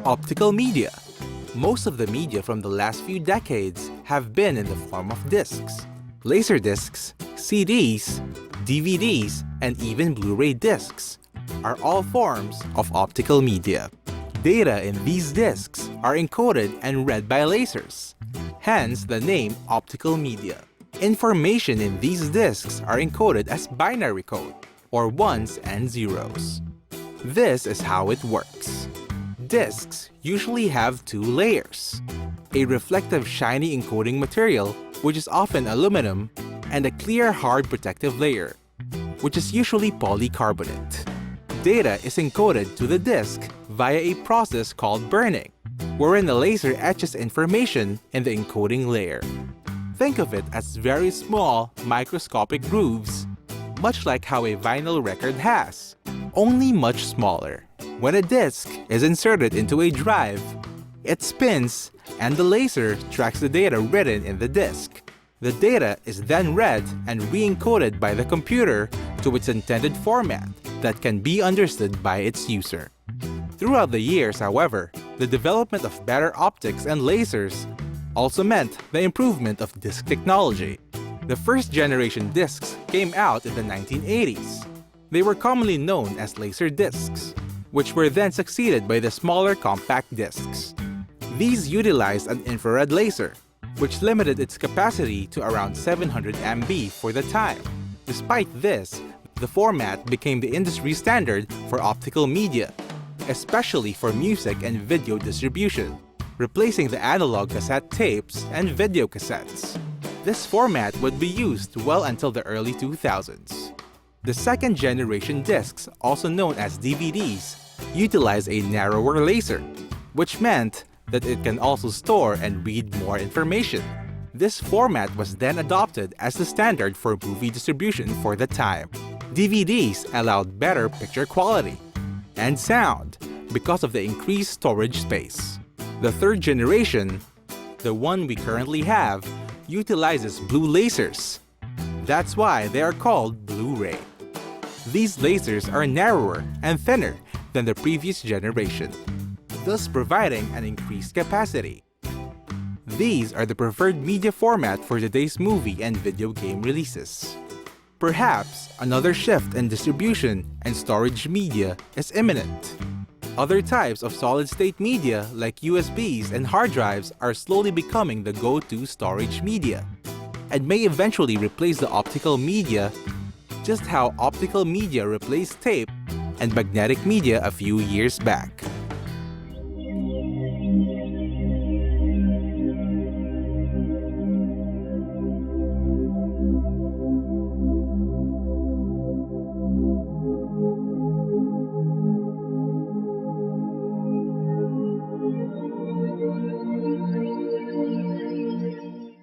Optical media. Most of the media from the last few decades have been in the form of discs. Laserdiscs, CDs, DVDs, and even Blu-ray discs are all forms of optical media. Data in these discs are encoded and read by lasers, hence the name optical media. Information in these discs are encoded as binary code, or ones and zeros. This is how it works. Discs usually have two layers: a reflective shiny encoding material, which is often aluminum, and a clear hard protective layer, which is usually polycarbonate. Data is encoded to the disc via a process called burning, wherein the laser etches information in the encoding layer. Think of it as very small, microscopic grooves, much like how a vinyl record has, only much smaller. When a disc is inserted into a drive, it spins and the laser tracks the data written in the disc. The data is then read and re-encoded by the computer to its intended format that can be understood by its user. Throughout the years, however, the development of better optics and lasers also meant the improvement of disc technology. The first generation discs came out in the 1980s. They were commonly known as laser discs, which were then succeeded by the smaller compact discs. These utilized an infrared laser, which limited its capacity to around 700 MB for the time. Despite this, the format became the industry standard for optical media, especially for music and video distribution, replacing the analog cassette tapes and video cassettes. This format would be used well until the early 2000s. The second generation discs, also known as DVDs, utilize a narrower laser, which meant that it can also store and read more information. This format was then adopted as the standard for movie distribution for the time. DVDs allowed better picture quality and sound because of the increased storage space. The third generation, the one we currently have, utilizes blue lasers. That's why they are called Blu-ray. These lasers are narrower and thinner than the previous generation, thus providing an increased capacity. These are the preferred media format for today's movie and video game releases. Perhaps another shift in distribution and storage media is imminent. Other types of solid-state media like USBs and hard drives are slowly becoming the go-to storage media, and may eventually replace the optical media, just how optical media replaced tape and magnetic media a few years back.